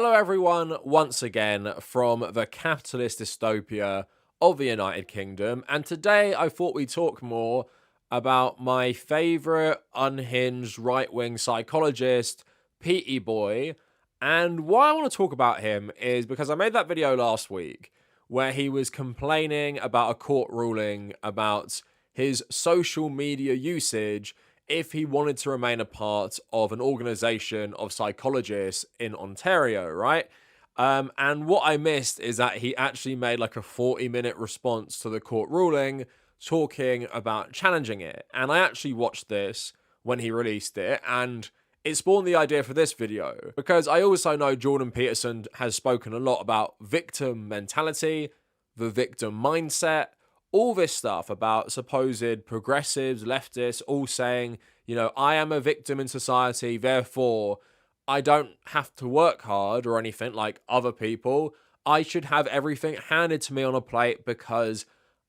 Hello everyone, once again from the capitalist dystopia of the United Kingdom, and today I thought we'd talk more about my favourite unhinged right-wing psychologist, Petey boy. And why I want to talk about him is because I made that video last week where he was complaining about a court ruling about his social media usage if he wanted to remain a part of an organization of psychologists in Ontario, right? And what I missed is that he actually made like a 40-minute response to the court ruling talking about challenging it. And I actually watched this when he released it, and it spawned the idea for this video because I also know Jordan Peterson has spoken a lot about victim mentality, the victim mindset, all this stuff about supposed progressives, leftists, all saying, you know, I am a victim in society, therefore I don't have to work hard or anything like other people. I should have everything handed to me on a plate because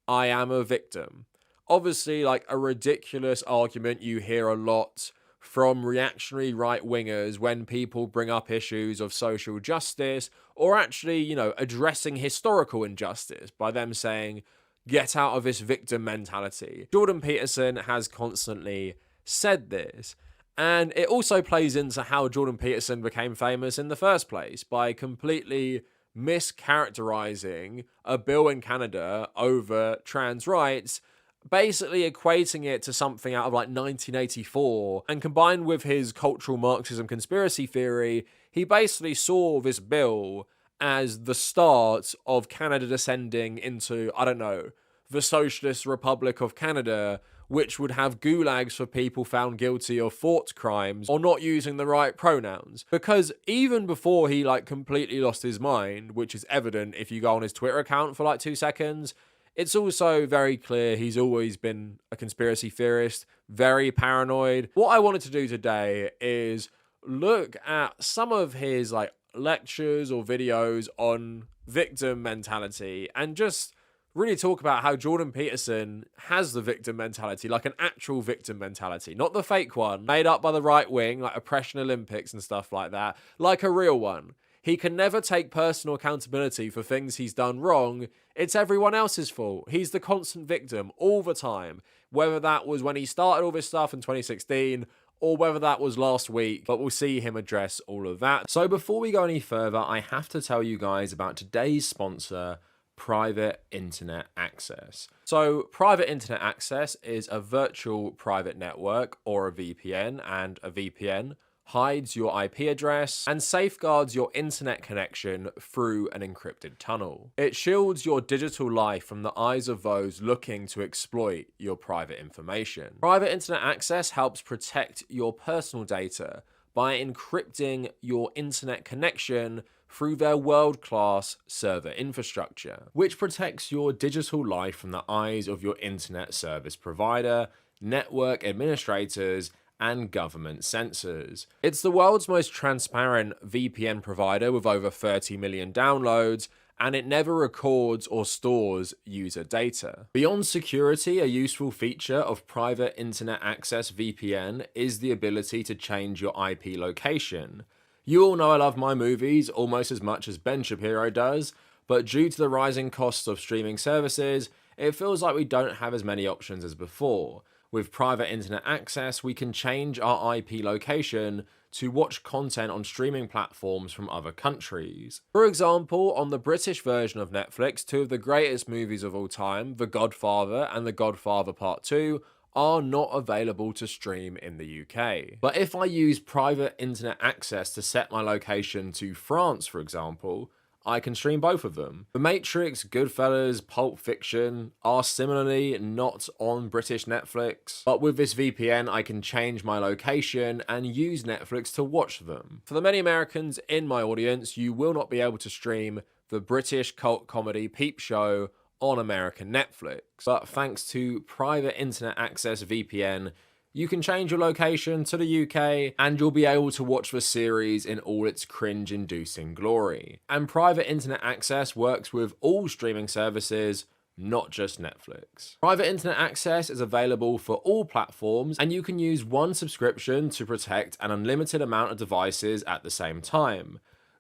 I am a victim. Obviously, like a ridiculous argument you hear a lot from reactionary right-wingers when people bring up issues of social justice or actually, you know, addressing historical injustice by them saying, get out of this victim mentality. Jordan Peterson has constantly said this, and it also plays into how Jordan Peterson became famous in the first place by completely mischaracterising a bill in Canada over trans rights, basically equating it to something out of like 1984, and combined with his cultural Marxism conspiracy theory, he basically saw this bill as the start of Canada descending into, I don't know, the Socialist Republic of Canada, which would have gulags for people found guilty of thought crimes or not using the right pronouns. Because even before he like completely lost his mind, which is evident if you go on his Twitter account for like 2 seconds, it's also very clear he's always been a conspiracy theorist, very paranoid. What I wanted to do today is look at some of his like lectures or videos on victim mentality and just really talk about how Jordan Peterson has the victim mentality, like an actual victim mentality, not the fake one made up by the right wing, like Oppression Olympics and stuff like that, like a real one. He can never take personal accountability for things he's done wrong. It's everyone else's fault. He's the constant victim all the time, whether that was when he started all this stuff in 2016 or whether that was last week, but we'll see him address all of that. So before we go any further, I have to tell you guys about today's sponsor, Private Internet Access. So Private Internet Access is a virtual private network or a VPN, and a VPN hides your IP address and safeguards your internet connection through an encrypted tunnel. It shields your digital life from the eyes of those looking to exploit your private information. Private Internet Access helps protect your personal data by encrypting your internet connection through their world-class server infrastructure, which protects your digital life from the eyes of your internet service provider, network administrators, and government censors. It's the world's most transparent VPN provider with over 30 million downloads, and it never records or stores user data. Beyond security, a useful feature of Private Internet Access VPN is the ability to change your IP location. You all know I love my movies almost as much as Ben Shapiro does, but due to the rising costs of streaming services, it feels like we don't have as many options as before. With Private Internet Access, we can change our IP location to watch content on streaming platforms from other countries. For example, on the British version of Netflix, 2 of the greatest movies of all time, The Godfather and The Godfather Part 2, are not available to stream in the UK. But if I use Private Internet Access to set my location to France, for example, I can stream both of them. The Matrix, Goodfellas, Pulp Fiction are similarly not on British Netflix, but with this VPN I can change my location and use Netflix to watch them. For the many Americans in my audience, you will not be able to stream the British cult comedy Peep Show on American Netflix, but thanks to Private Internet Access VPN, you can change your location to the UK and you'll be able to watch the series in all its cringe-inducing glory. And Private Internet Access works with all streaming services, not just Netflix. Private Internet Access is available for all platforms, and you can use one subscription to protect an unlimited amount of devices at the same time.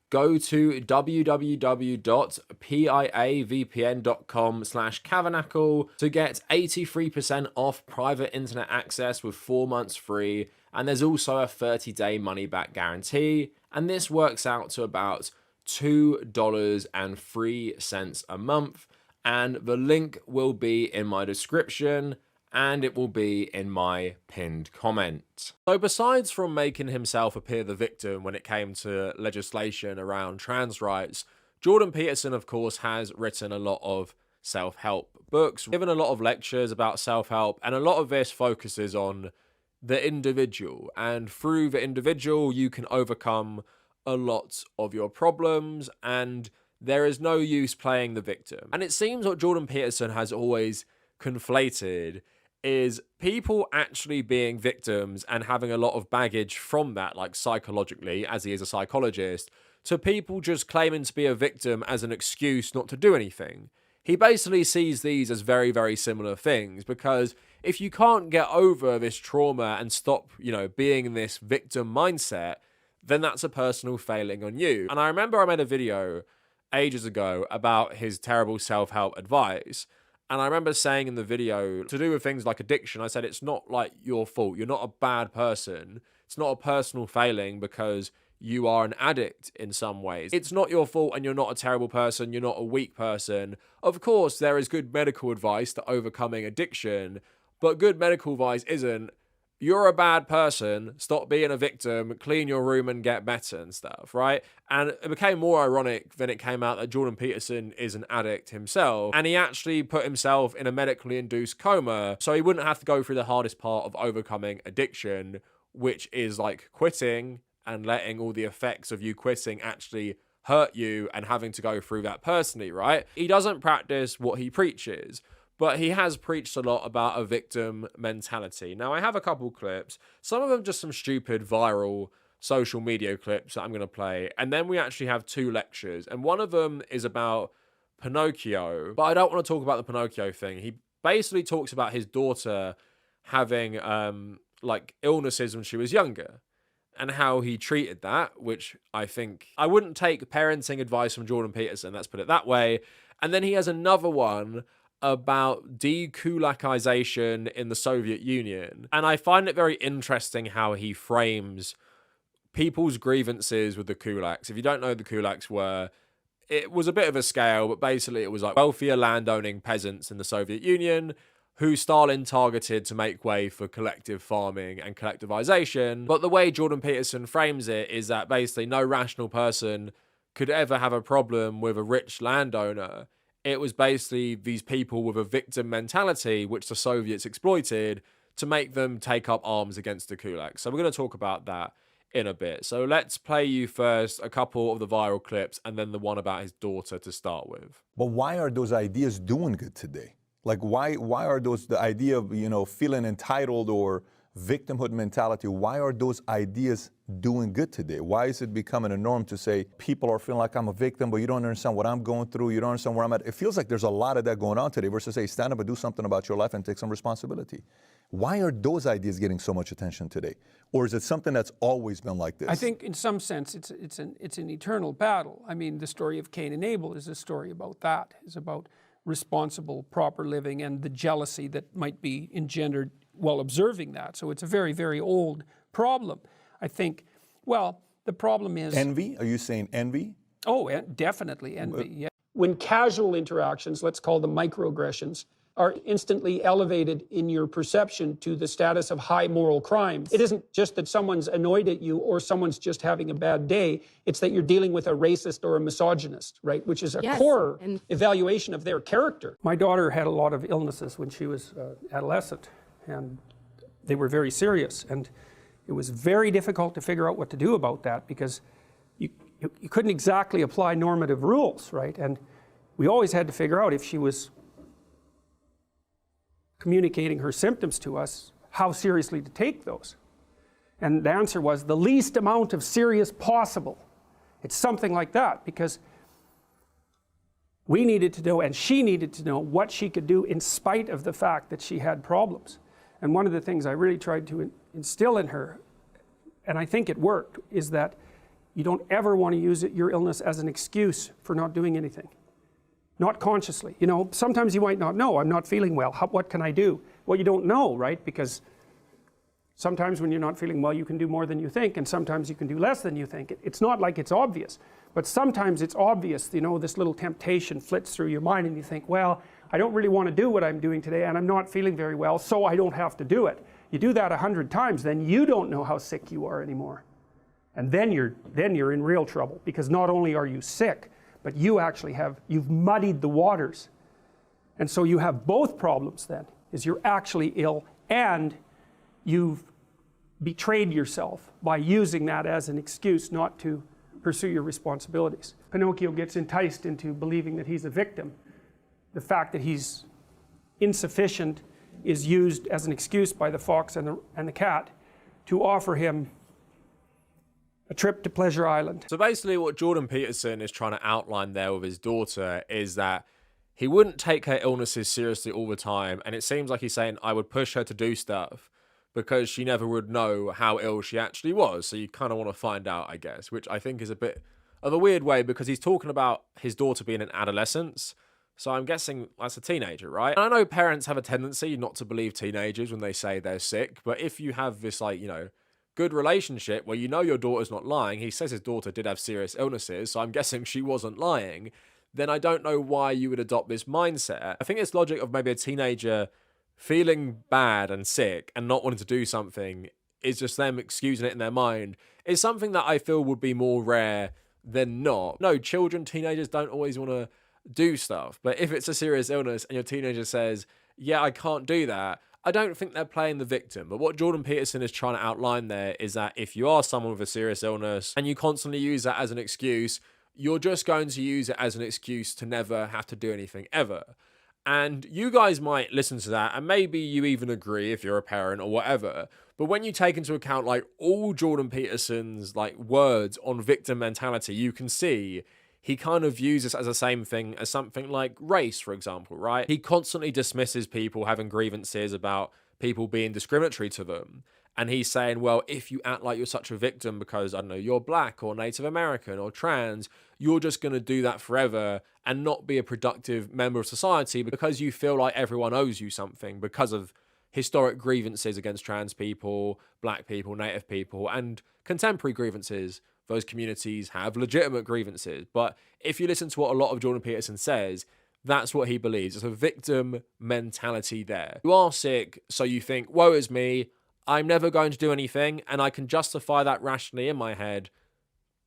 go to www.piavpn.com/Kavernacle to get 83% off private internet access with 4 months free. And there's also a 30-day money-back guarantee. And this works out to about $2.03 a month. And the link will be in my description, and it will be in my pinned comment. So besides from making himself appear the victim when it came to legislation around trans rights, Jordan Peterson, of course, has written a lot of self-help books, given a lot of lectures about self-help, and a lot of this focuses on the individual. And through the individual, you can overcome a lot of your problems, and there is no use playing the victim. And it seems what Jordan Peterson has always conflated is people actually being victims and having a lot of baggage from that, like psychologically, as he is a psychologist, to people just claiming to be a victim as an excuse not to do anything. He basically sees these as very, very similar things, because if you can't get over this trauma and stop, being in this victim mindset, then that's a personal failing on you. And I remember I made a video ages ago about his terrible self-help advice. And I remember saying in the video, to do with things like addiction, I said, it's not like your fault. You're not a bad person. It's not a personal failing because you are an addict in some ways. It's not your fault, and you're not a terrible person. You're not a weak person. Of course, there is good medical advice to overcoming addiction, but good medical advice isn't, you're a bad person, stop being a victim, clean your room and get better and stuff, right? And it became more ironic when it came out that Jordan Peterson is an addict himself, and he actually put himself in a medically induced coma so he wouldn't have to go through the hardest part of overcoming addiction, which is like quitting and letting all the effects of you quitting actually hurt you and having to go through that personally, right? He doesn't practice what he preaches, but he has preached a lot about a victim mentality. Now, I have a couple clips, some of them just some stupid viral social media clips that I'm going to play, and then we actually have 2 lectures, and one of them is about Pinocchio, but I don't want to talk about the Pinocchio thing. He basically talks about his daughter having illnesses when she was younger, and how he treated that, which I think I wouldn't take parenting advice from Jordan Peterson, let's put it that way. And then he has another one about dekulakization in the Soviet Union. And I find it very interesting how he frames people's grievances with the kulaks. If you don't know who the kulaks were, it was a bit of a scale, but basically it was like wealthier landowning peasants in the Soviet Union who Stalin targeted to make way for collective farming and collectivization. But the way Jordan Peterson frames it is that basically no rational person could ever have a problem with a rich landowner. It was basically these people with a victim mentality, which the Soviets exploited to make them take up arms against the kulaks. So we're going to talk about that in a bit. So let's play you first a couple of the viral clips and then the one about his daughter to start with. But why are those ideas doing good today? Like, why are those, the idea of, feeling entitled or victimhood mentality, why are those ideas doing good today? Why is it becoming a norm to say people are feeling like I'm a victim, but you don't understand what I'm going through, you don't understand where I'm at? It feels like there's a lot of that going on today versus, hey, stand up and do something about your life and take some responsibility. Why are those ideas getting so much attention today? Or is it something that's always been like this? I think in some sense it's an eternal battle. I mean, the story of Cain and Abel is a story about that. It's about responsible, proper living and the jealousy that might be engendered while observing that. So it's a very, very old problem. I think, well, the problem is... Envy? Are you saying envy? Oh, definitely envy, yeah. When casual interactions, let's call them microaggressions, are instantly elevated in your perception to the status of high moral crimes. It isn't just that someone's annoyed at you or someone's just having a bad day. It's that you're dealing with a racist or a misogynist, right? Which is a core evaluation of their character. My daughter had a lot of illnesses when she was adolescent, and they were very serious. And it was very difficult to figure out what to do about that because you couldn't exactly apply normative rules, right? And we always had to figure out if she was communicating her symptoms to us, how seriously to take those. And the answer was the least amount of serious possible. It's something like that, because we needed to know, and she needed to know, what she could do in spite of the fact that she had problems. And one of the things I really tried to instill in her, and I think it worked, is that You don't ever want to use your illness as an excuse for not doing anything. Not consciously. You know, sometimes you might not know, I'm not feeling well, what can I do? Well, you don't know, right? Because sometimes when you're not feeling well, you can do more than you think, and sometimes you can do less than you think. It's not like it's obvious, but sometimes it's obvious, you know, this little temptation flits through your mind and you think, well, I don't really want to do what I'm doing today and I'm not feeling very well, so I don't have to do it. You do that 100 times, then you don't know how sick you are anymore. And then you're in real trouble, because not only are you sick, but you actually you've muddied the waters. And so you have both problems then, is you're actually ill and you've betrayed yourself by using that as an excuse not to pursue your responsibilities. Pinocchio gets enticed into believing that he's a victim. The fact that he's insufficient is used as an excuse by the fox and the cat to offer him a trip to Pleasure Island. So basically what Jordan Peterson is trying to outline there with his daughter is that he wouldn't take her illnesses seriously all the time, and it seems like he's saying, I would push her to do stuff because she never would know how ill she actually was. So you kind of want to find out, I guess, which I think is a bit of a weird way, because he's talking about his daughter being in adolescence. So I'm guessing that's a teenager, right? And I know parents have a tendency not to believe teenagers when they say they're sick, but if you have this, like, you know, good relationship where you know your daughter's not lying, he says his daughter did have serious illnesses, so I'm guessing she wasn't lying, then I don't know why you would adopt this mindset. I think it's logic of maybe a teenager feeling bad and sick and not wanting to do something is just them excusing it in their mind, is something that I feel would be more rare than not. No, children, teenagers don't always want to do stuff, but if it's a serious illness and your teenager says, yeah, I can't do that, I don't think they're playing the victim. But what Jordan Peterson is trying to outline there is that if you are someone with a serious illness and you constantly use that as an excuse, you're just going to use it as an excuse to never have to do anything ever. And you guys might listen to that and maybe you even agree if you're a parent or whatever. But when you take into account like all Jordan Peterson's like words on victim mentality, you can see he kind of views this as the same thing as something like race, for example, right? He constantly dismisses people having grievances about people being discriminatory to them. And he's saying, well, if you act like you're such a victim because, I don't know, you're black or Native American or trans, you're just going to do that forever and not be a productive member of society because you feel like everyone owes you something because of historic grievances against trans people, black people, Native people, and contemporary grievances. Those communities have legitimate grievances. But if you listen to what a lot of Jordan Peterson says, that's what he believes. There's a victim mentality there. You are sick, so you think, woe is me, I'm never going to do anything, and I can justify that rationally in my head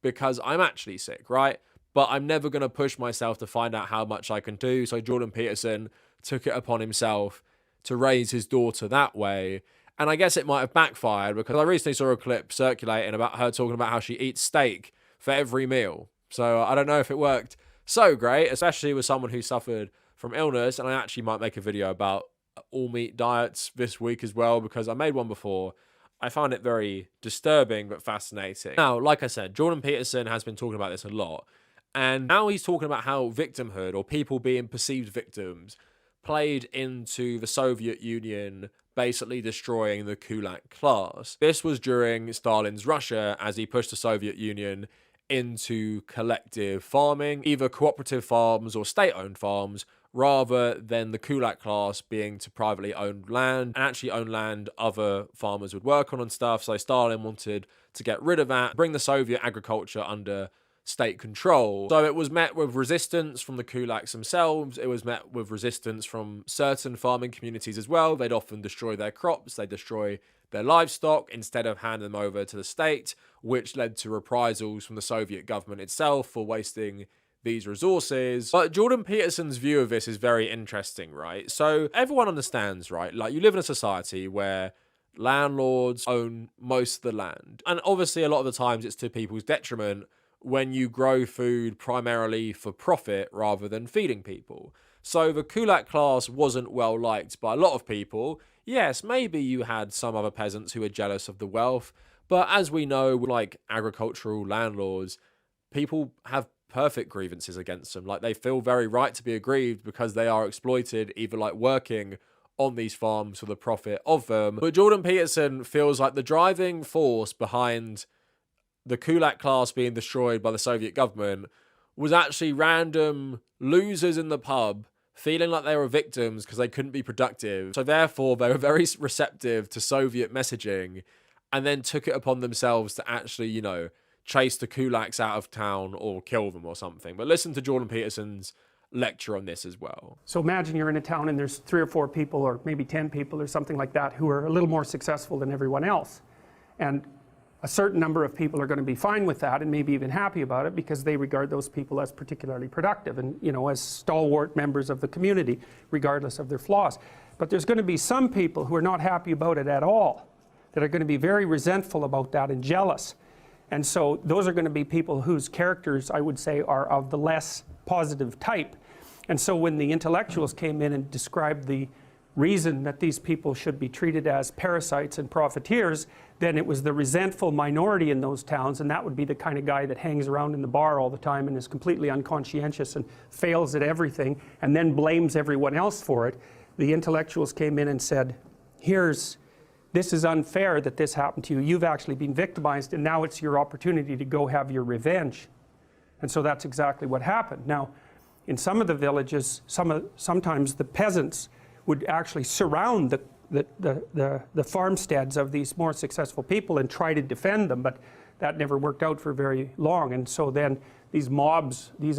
because I'm actually sick, right? But I'm never going to push myself to find out how much I can do. So Jordan Peterson took it upon himself to raise his daughter that way. And I guess it might have backfired because I recently saw a clip circulating about her talking about how she eats steak for every meal. So I don't know if it worked so great, especially with someone who suffered from illness. And I actually might make a video about all meat diets this week as well, because I made one before. I found it very disturbing but fascinating. Now, like I said, Jordan Peterson has been talking about this a lot. And now he's talking about how victimhood or people being perceived victims played into the Soviet Union basically destroying the kulak class. This was during Stalin's Russia as he pushed the Soviet Union into collective farming, either cooperative farms or state-owned farms, rather than the kulak class being to privately owned land and actually own land other farmers would work on and stuff. So Stalin wanted to get rid of that, bring the Soviet agriculture under state control. So it was met with resistance from the kulaks themselves. It was met with resistance from certain farming communities as well. They'd often destroy their crops, they'd destroy their livestock instead of handing them over to the state, which led to reprisals from the Soviet government itself for wasting these resources. But Jordan Peterson's view of this is very interesting, right? So everyone understands, right? Like, you live in a society where landlords own most of the land. And obviously a lot of the times it's to people's detriment when you grow food primarily for profit rather than feeding people. So the kulak class wasn't well liked by a lot of people. Yes, maybe you had some other peasants who were jealous of the wealth, but as we know, like agricultural landlords, people have perfect grievances against them. Like, they feel very right to be aggrieved because they are exploited, either like working on these farms for the profit of them. But Jordan Peterson feels like the driving force behind the kulak class being destroyed by the Soviet government was actually random losers in the pub feeling like they were victims because they couldn't be productive. So therefore, they were very receptive to Soviet messaging and then took it upon themselves to actually, you know, chase the kulaks out of town or kill them or something. But listen to Jordan Peterson's lecture on this as well. So imagine you're in a town and there's 3 or 4 people or maybe 10 people or something like that who are a little more successful than everyone else. And a certain number of people are going to be fine with that and maybe even happy about it because they regard those people as particularly productive and, you know, as stalwart members of the community, regardless of their flaws. But there's going to be some people who are not happy about it at all, that are going to be very resentful about that and jealous. And so those are going to be people whose characters, I would say, are of the less positive type. And so when the intellectuals came in and described the reason that these people should be treated as parasites and profiteers, then it was the resentful minority in those towns, and that would be the kind of guy that hangs around in the bar all the time and is completely unconscientious and fails at everything and then blames everyone else for it. The intellectuals came in and said, this is unfair that this happened to you. You've actually been victimized, and now it's your opportunity to go have your revenge. And so that's exactly what happened. Now, in some of the villages, sometimes the peasants would actually surround the farmsteads of these more successful people and try to defend them, but that never worked out for very long. And so then these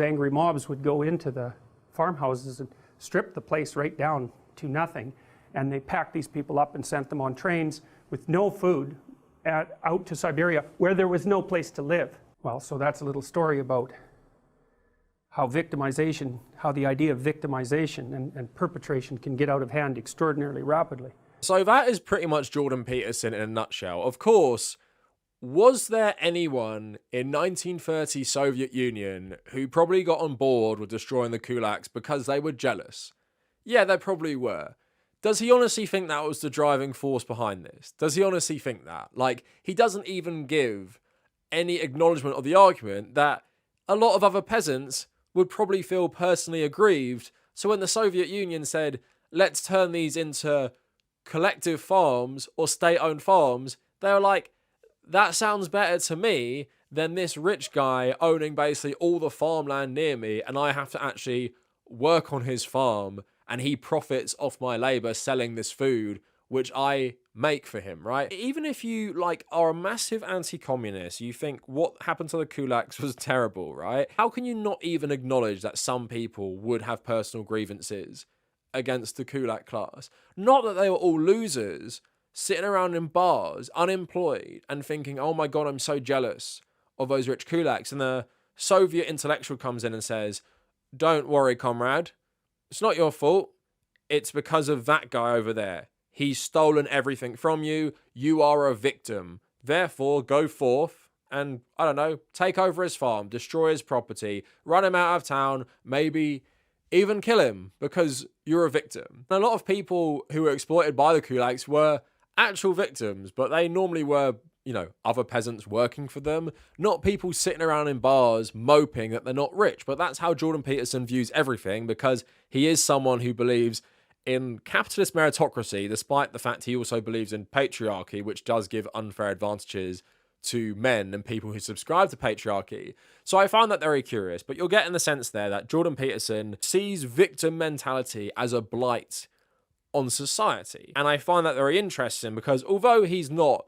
angry mobs would go into the farmhouses and strip the place right down to nothing. And they packed these people up and sent them on trains with no food out to Siberia, where there was no place to live. Well, so that's a little story about how the idea of victimization and perpetration can get out of hand extraordinarily rapidly. So that is pretty much Jordan Peterson in a nutshell. Of course, was there anyone in 1930 Soviet Union who probably got on board with destroying the kulaks because they were jealous? Yeah, there probably were. Does he honestly think that was the driving force behind this? Does he honestly think that? Like, he doesn't even give any acknowledgement of the argument that a lot of other peasants would probably feel personally aggrieved. So when the Soviet Union said, let's turn these into collective farms or state-owned farms, they were like, that sounds better to me than this rich guy owning basically all the farmland near me, and I have to actually work on his farm, and he profits off my labor selling this food, which I make for him, right? Even if you, like, are a massive anti-communist, you think what happened to the kulaks was terrible, right? How can you not even acknowledge that some people would have personal grievances against the kulak class? Not that they were all losers, sitting around in bars, unemployed, and thinking, oh my God, I'm so jealous of those rich kulaks. And the Soviet intellectual comes in and says, don't worry, comrade. It's not your fault. It's because of that guy over there. He's stolen everything from you. You are a victim. Therefore, go forth and, I don't know, take over his farm, destroy his property, run him out of town, maybe even kill him because you're a victim. And a lot of people who were exploited by the kulaks were actual victims, but they normally were, you know, other peasants working for them, not people sitting around in bars moping that they're not rich. But that's how Jordan Peterson views everything, because he is someone who believes in capitalist meritocracy, despite the fact he also believes in patriarchy, which does give unfair advantages to men and people who subscribe to patriarchy. So I find that very curious, but you'll get in the sense there that Jordan Peterson sees victim mentality as a blight on society. And I find that very interesting because although he's not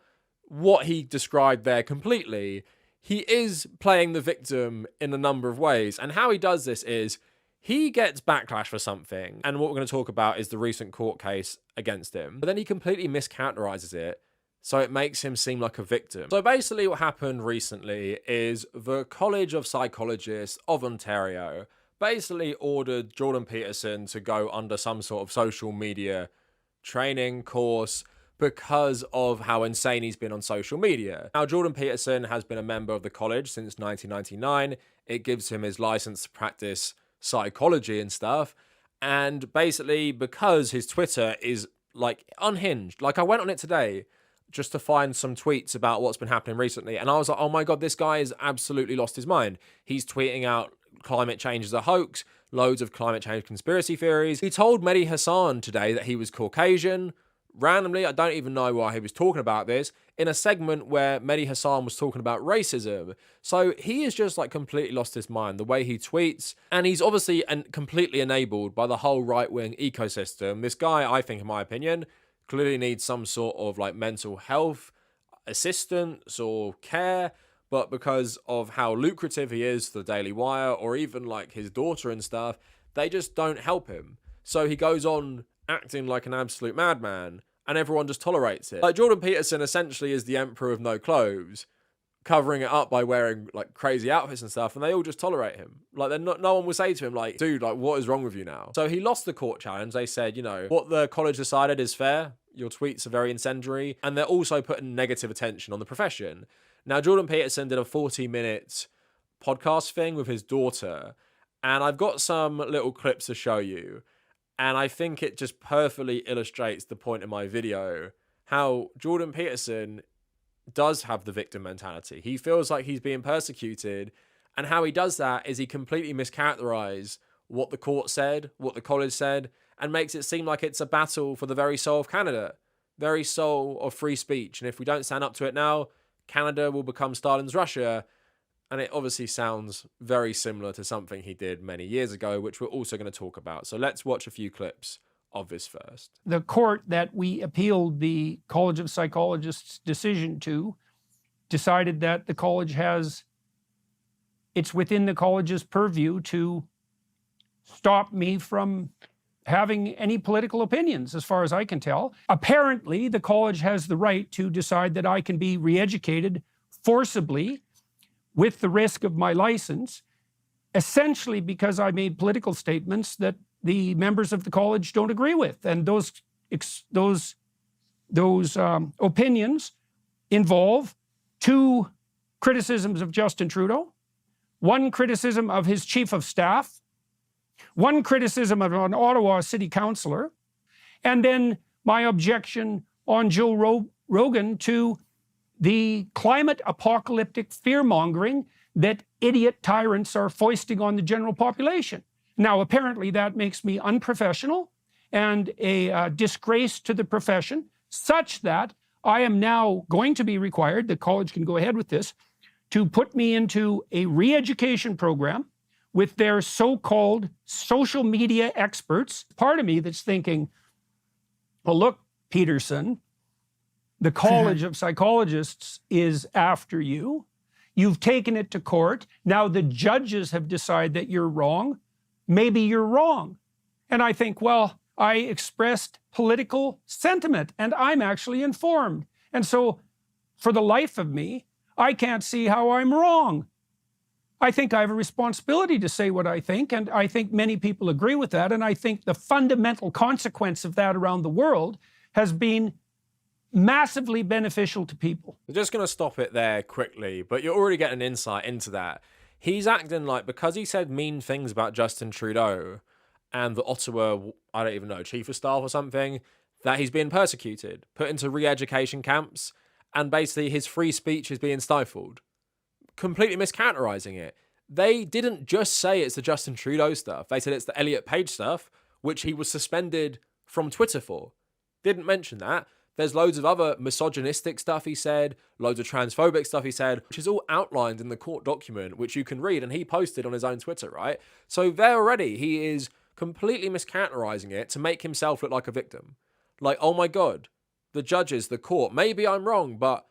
what he described there completely, he is playing the victim in a number of ways. And how he does this is he gets backlash for something. And what we're going to talk about is the recent court case against him. But then he completely mischaracterizes it, so it makes him seem like a victim. So basically what happened recently is the College of Psychologists of Ontario basically ordered Jordan Peterson to go under some sort of social media training course because of how insane he's been on social media. Now, Jordan Peterson has been a member of the college since 1999. It gives him his license to practice psychology and stuff. And basically, because his Twitter is like unhinged, like I went on it today just to find some tweets about what's been happening recently. And I was like, oh my God, this guy has absolutely lost his mind. He's tweeting out climate change is a hoax, loads of climate change conspiracy theories. He told Mehdi Hassan today that he was Caucasian, randomly, I don't even know why he was talking about this, in a segment where Mehdi Hassan was talking about racism. So he is just like completely lost his mind, the way he tweets, and he's obviously completely enabled by the whole right-wing ecosystem. This guy, I think, in my opinion, clearly needs some sort of like mental health assistance or care, but because of how lucrative he is to the Daily Wire, or even like his daughter and stuff, they just don't help him. So he goes on acting like an absolute madman, and everyone just tolerates it. Like Jordan Peterson essentially is the emperor of no clothes, covering it up by wearing like crazy outfits and stuff, and they all just tolerate him. Like no one will say to him like, dude, like what is wrong with you now? So he lost the court challenge. They said, you know, what the college decided is fair. Your tweets are very incendiary, and they're also putting negative attention on the profession. Now, Jordan Peterson did a 40-minute podcast thing with his daughter, and I've got some little clips to show you. And I think it just perfectly illustrates the point in my video, how Jordan Peterson does have the victim mentality. He feels like he's being persecuted, and how he does that is he completely mischaracterizes what the court said, what the college said, and makes it seem like it's a battle for the very soul of Canada, very soul of free speech. And if we don't stand up to it now, Canada will become Stalin's Russia. And it obviously sounds very similar to something he did many years ago, which we're also going to talk about. So let's watch a few clips of this first. The court that we appealed the College of Psychologists' decision to decided that the college it's within the college's purview to stop me from having any political opinions, as far as I can tell. Apparently, the college has the right to decide that I can be re-educated forcibly with the risk of my license, essentially because I made political statements that the members of the college don't agree with. And those opinions involve 2 criticisms of Justin Trudeau, 1 criticism of his chief of staff, 1 criticism of an Ottawa city councillor, and then my objection on Joe Rogan to the climate apocalyptic fear-mongering that idiot tyrants are foisting on the general population. Now, apparently that makes me unprofessional and a disgrace to the profession, such that I am now going to be required, the college can go ahead with this, to put me into a re-education program with their so-called social media experts. Part of me that's thinking, well, look, Peterson, the College of Psychologists is after you. You've taken it to court. Now the judges have decided that you're wrong. Maybe you're wrong. And I think, well, I expressed political sentiment and I'm actually informed. And so for the life of me, I can't see how I'm wrong. I think I have a responsibility to say what I think, and I think many people agree with that. And I think the fundamental consequence of that around the world has been massively beneficial to people. We're just going to stop it there quickly, but you're already getting insight into that. He's acting like, because he said mean things about Justin Trudeau and the Ottawa, I don't even know, chief of staff or something, that he's being persecuted, put into re-education camps, and basically his free speech is being stifled. Completely mischaracterizing it. They didn't just say it's the Justin Trudeau stuff. They said it's the Elliot Page stuff, which he was suspended from Twitter for. Didn't mention that. There's loads of other misogynistic stuff he said, loads of transphobic stuff he said, which is all outlined in the court document, which you can read, and he posted on his own Twitter, right? So there already, he is completely mischaracterizing it to make himself look like a victim. Like, oh my God, the judges, the court, maybe I'm wrong, but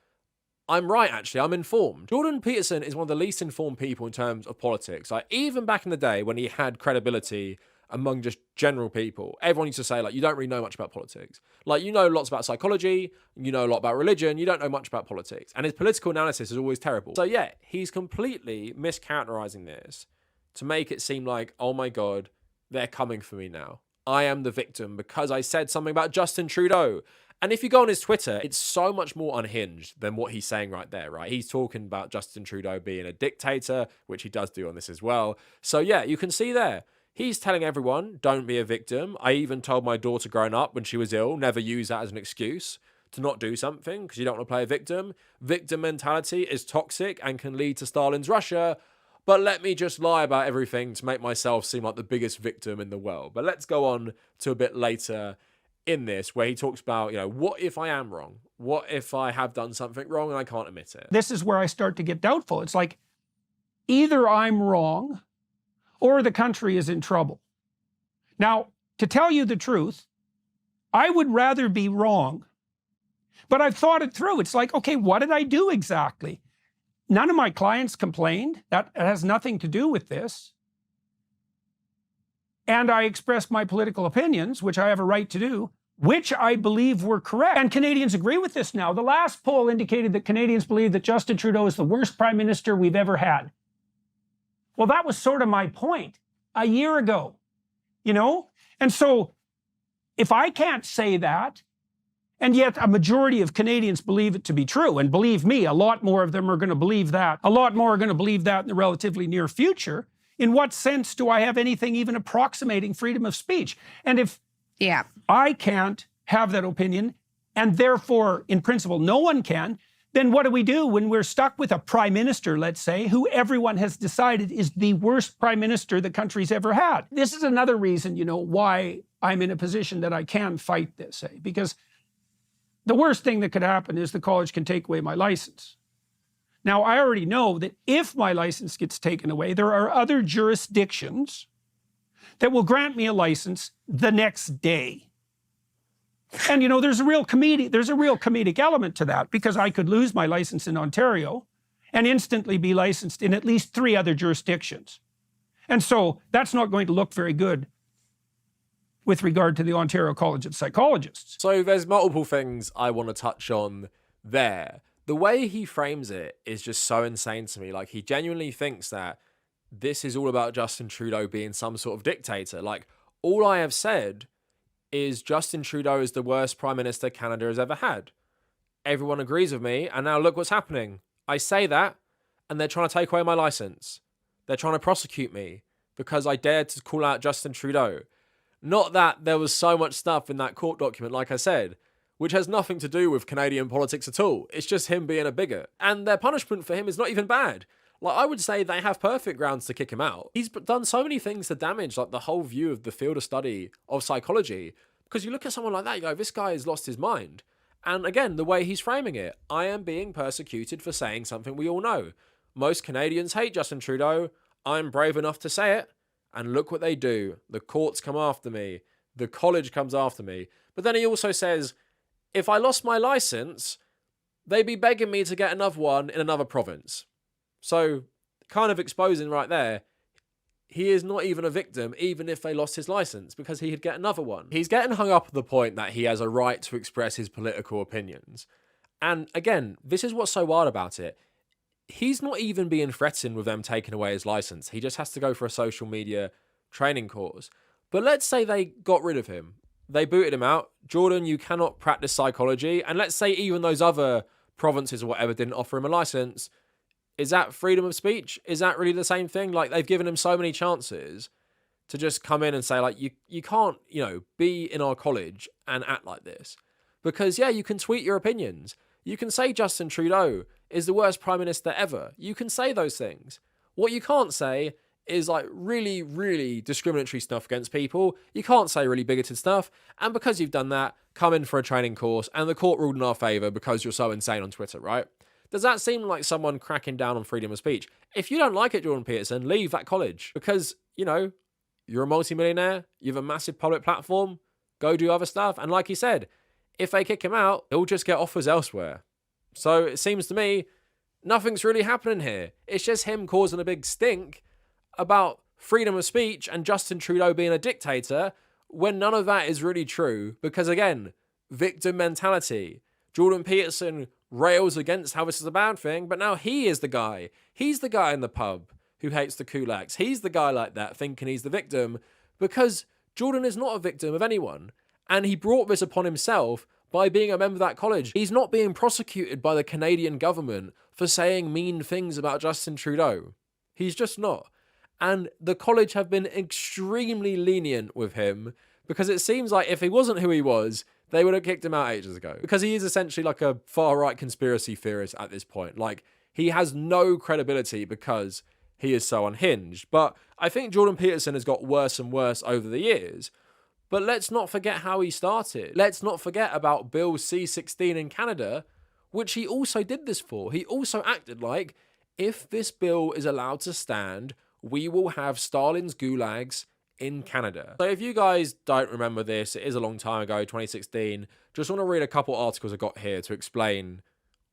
I'm right, actually, I'm informed. Jordan Peterson is one of the least informed people in terms of politics. Like, even back in the day when he had credibility among just general people, everyone used to say, like, you don't really know much about politics. Like, you know lots about psychology, you know a lot about religion, you don't know much about politics. And his political analysis is always terrible. So yeah, he's completely mischaracterizing this to make it seem like, oh my God, they're coming for me now. I am the victim because I said something about Justin Trudeau. And if you go on his Twitter, it's so much more unhinged than what he's saying right there, right? He's talking about Justin Trudeau being a dictator, which he does do on this as well. So yeah, you can see there. He's telling everyone, don't be a victim. I even told my daughter growing up when she was ill, never use that as an excuse to not do something because you don't want to play a victim. Victim mentality is toxic and can lead to Stalin's Russia. But let me just lie about everything to make myself seem like the biggest victim in the world. But let's go on to a bit later in this where he talks about, what if I am wrong? What if I have done something wrong and I can't admit it? This is where I start to get doubtful. It's like, either I'm wrong or the country is in trouble. Now, to tell you the truth, I would rather be wrong. But I've thought it through. It's like, okay, what did I do exactly? None of my clients complained. That has nothing to do with this. And I expressed my political opinions, which I have a right to do, which I believe were correct. And Canadians agree with this now. The last poll indicated that Canadians believe that Justin Trudeau is the worst prime minister we've ever had. Well, that was sort of my point a year ago, And so if I can't say that, and yet a majority of Canadians believe it to be true, and believe me, a lot more of them are going to believe that. A lot more are going to believe that in the relatively near future. In what sense do I have anything even approximating freedom of speech? And if I can't have that opinion, and therefore, in principle, no one can, then what do we do when we're stuck with a prime minister, let's say, who everyone has decided is the worst prime minister the country's ever had? This is another reason, why I'm in a position that I can fight this, because the worst thing that could happen is the college can take away my license. Now, I already know that if my license gets taken away, there are other jurisdictions that will grant me a license the next day. And there's a real comedic element to that, because I could lose my license in Ontario and instantly be licensed in at least 3 other jurisdictions. And so that's not going to look very good with regard to the Ontario College of Psychologists. So there's multiple things I want to touch on there. The way he frames it is just so insane to me. Like, he genuinely thinks that this is all about Justin Trudeau being some sort of dictator. Like, all I have said is Justin Trudeau is the worst prime minister Canada has ever had. Everyone agrees with me, and now look what's happening. I say that, and they're trying to take away my license. They're trying to prosecute me because I dared to call out Justin Trudeau. Not that there was so much stuff in that court document, like I said, which has nothing to do with Canadian politics at all. It's just him being a bigot. And their punishment for him is not even bad. Like, I would say they have perfect grounds to kick him out. He's done so many things to damage, like, the whole view of the field of study of psychology. Because you look at someone like that, you go, this guy has lost his mind. And again, the way he's framing it, I am being persecuted for saying something we all know. Most Canadians hate Justin Trudeau. I'm brave enough to say it. And look what they do. The courts come after me. The college comes after me. But then he also says, if I lost my license, they'd be begging me to get another one in another province. So, kind of exposing right there, he is not even a victim, even if they lost his license, because he'd get another one. He's getting hung up at the point that he has a right to express his political opinions. And again, this is what's so wild about it. He's not even being threatened with them taking away his license. He just has to go for a social media training course. But let's say they got rid of him. They booted him out. Jordan, you cannot practice psychology. And let's say even those other provinces or whatever didn't offer him a license. Is that freedom of speech? Is that really the same thing? Like, they've given him so many chances to just come in and say, like, you can't, be in our college and act like this. Because, yeah, you can tweet your opinions. You can say Justin Trudeau is the worst prime minister ever. You can say those things. What you can't say is, like, really, really discriminatory stuff against people. You can't say really bigoted stuff. And because you've done that, come in for a training course, and the court ruled in our favour because you're so insane on Twitter, right? Does that seem like someone cracking down on freedom of speech? If you don't like it, Jordan Peterson, leave that college. Because, you're a multimillionaire, you have a massive public platform, go do other stuff. And like he said, if they kick him out, he'll just get offers elsewhere. So it seems to me, nothing's really happening here. It's just him causing a big stink about freedom of speech and Justin Trudeau being a dictator, when none of that is really true. Because again, victim mentality. Jordan Peterson rails against how this is a bad thing, but now he is the guy. He's the guy in the pub who hates the kulaks. He's the guy like that, thinking he's the victim, because Jordan is not a victim of anyone. And he brought this upon himself by being a member of that college. He's not being prosecuted by the Canadian government for saying mean things about Justin Trudeau. He's just not. And the college have been extremely lenient with him, because it seems like if he wasn't who he was, they would have kicked him out ages ago. Because he is essentially like a far-right conspiracy theorist at this point. Like, he has no credibility because he is so unhinged. But I think Jordan Peterson has got worse and worse over the years. But let's not forget how he started. Let's not forget about Bill C-16 in Canada, which he also did this for. He also acted like, if this bill is allowed to stand, we will have Stalin's gulags in Canada. So if you guys don't remember this, it is a long time ago, 2016. Just want to read a couple articles I got here to explain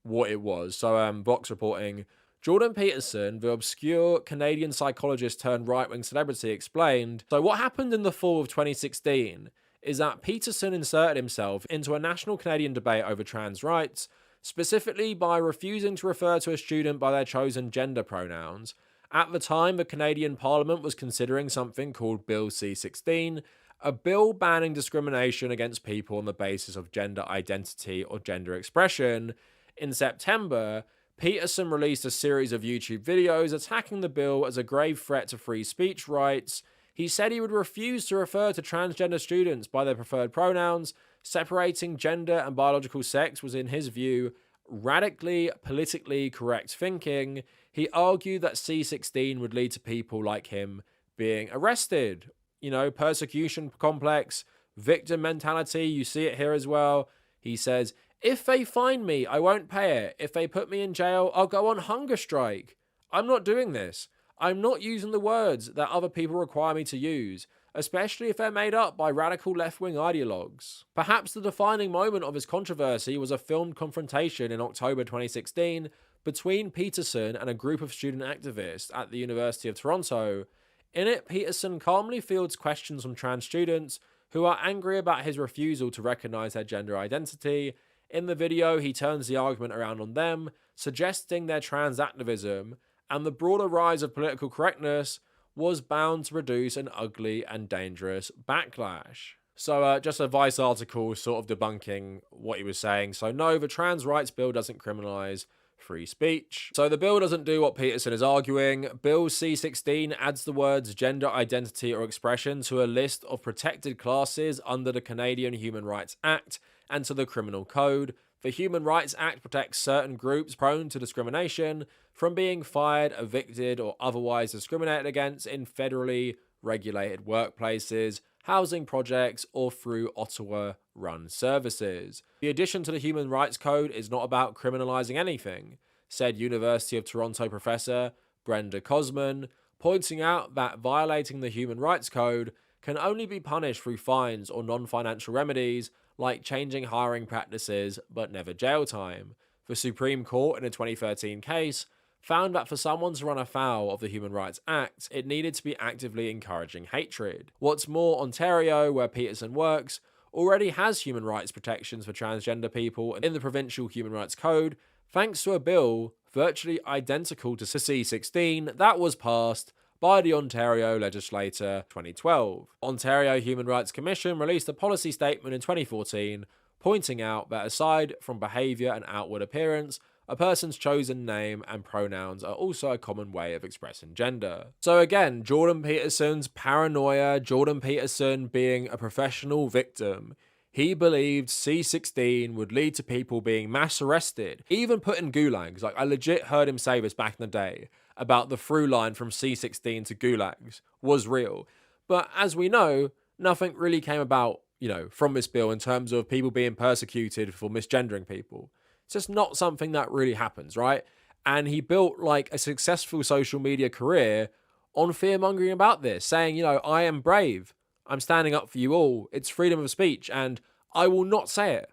what it was. So Vox reporting, Jordan Peterson, the obscure Canadian psychologist turned right-wing celebrity, explained, so what happened in the fall of 2016 is that Peterson inserted himself into a national Canadian debate over trans rights, specifically by refusing to refer to a student by their chosen gender pronouns. At the time, the Canadian Parliament was considering something called Bill C-16, a bill banning discrimination against people on the basis of gender identity or gender expression. In September, Peterson released a series of YouTube videos attacking the bill as a grave threat to free speech rights. He said he would refuse to refer to transgender students by their preferred pronouns. Separating gender and biological sex was, in his view, radically politically correct thinking. He argued that C-16 would lead to people like him being arrested. You know, persecution complex, victim mentality, you see it here as well. He says, if they find me, I won't pay it. If they put me in jail, I'll go on hunger strike. I'm not doing this. I'm not using the words that other people require me to use, especially if they're made up by radical left-wing ideologues. Perhaps the defining moment of his controversy was a filmed confrontation in October 2016 between Peterson and a group of student activists at the University of Toronto. In it, Peterson calmly fields questions from trans students who are angry about his refusal to recognize their gender identity. In the video, he turns the argument around on them, suggesting their trans activism and the broader rise of political correctness was bound to produce an ugly and dangerous backlash. So just a Vice article sort of debunking what he was saying. So no, the trans rights bill doesn't criminalise free speech. So the bill doesn't do what Peterson is arguing. Bill C-16 adds the words gender identity or expression to a list of protected classes under the Canadian Human Rights Act and to the Criminal Code. The Human Rights Act protects certain groups prone to discrimination from being fired, evicted, or otherwise discriminated against in federally regulated workplaces, housing projects, or through Ottawa-run services. The addition to the Human Rights Code is not about criminalising anything, said University of Toronto professor Brenda Cosman, pointing out that violating the Human Rights Code can only be punished through fines or non-financial remedies like changing hiring practices, but never jail time. The Supreme Court, in a 2013 case, found that for someone to run afoul of the Human Rights Act, it needed to be actively encouraging hatred. What's more, Ontario, where Peterson works, already has human rights protections for transgender people in the Provincial Human Rights Code, thanks to a bill virtually identical to C-16 that was passed by the Ontario legislature 2012. Ontario Human Rights Commission released a policy statement in 2014 pointing out that aside from behaviour and outward appearance, a person's chosen name and pronouns are also a common way of expressing gender. So again, Jordan Peterson's paranoia, Jordan Peterson being a professional victim, he believed C-16 would lead to people being mass arrested, even put in gulags. Like, I legit heard him say this back in the day about the through line from C-16 to gulags was real. But as we know, nothing really came about, from this bill in terms of people being persecuted for misgendering people. It's just not something that really happens, right? And he built like a successful social media career on fear-mongering about this, saying, I am brave. I'm standing up for you all. It's freedom of speech, and I will not say it.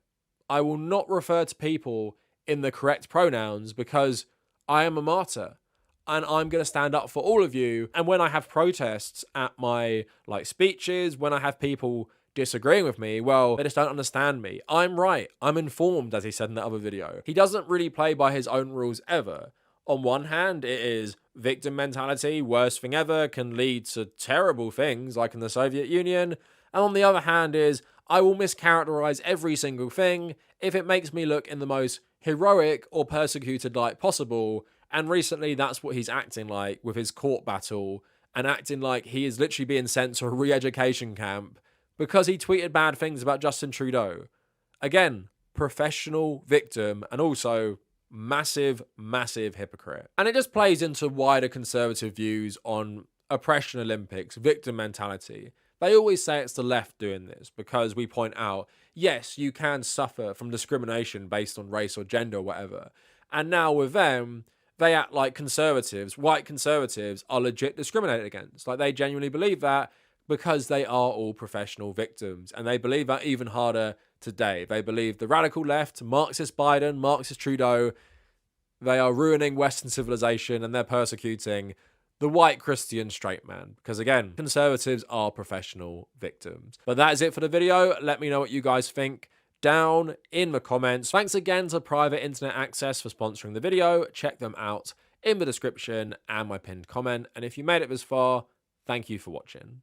I will not refer to people in the correct pronouns because I am a martyr. And I'm going to stand up for all of you. And when I have protests at my speeches, when I have people disagreeing with me, well, they just don't understand me. I'm right. I'm informed, as he said in the other video. He doesn't really play by his own rules ever. On one hand, it is victim mentality, worst thing ever, can lead to terrible things like in the Soviet Union. And on the other hand is, I will mischaracterize every single thing if it makes me look in the most heroic or persecuted light possible. And recently, that's what he's acting like with his court battle and acting like he is literally being sent to a re-education camp because he tweeted bad things about Justin Trudeau. Again, professional victim and also massive, massive hypocrite. And it just plays into wider conservative views on oppression Olympics, victim mentality. They always say it's the left doing this because we point out, yes, you can suffer from discrimination based on race or gender or whatever. And now with them, they act like conservatives, white conservatives, are legit discriminated against. Like, they genuinely believe that because they are all professional victims. And they believe that even harder today. They believe the radical left, Marxist Biden, Marxist Trudeau, they are ruining Western civilization and they're persecuting the white Christian straight man. Because again, conservatives are professional victims. But that is it for the video. Let me know what you guys think down in the comments. Thanks again to Private Internet Access for sponsoring the video. Check them out in the description and my pinned comment. And if you made it this far, thank you for watching.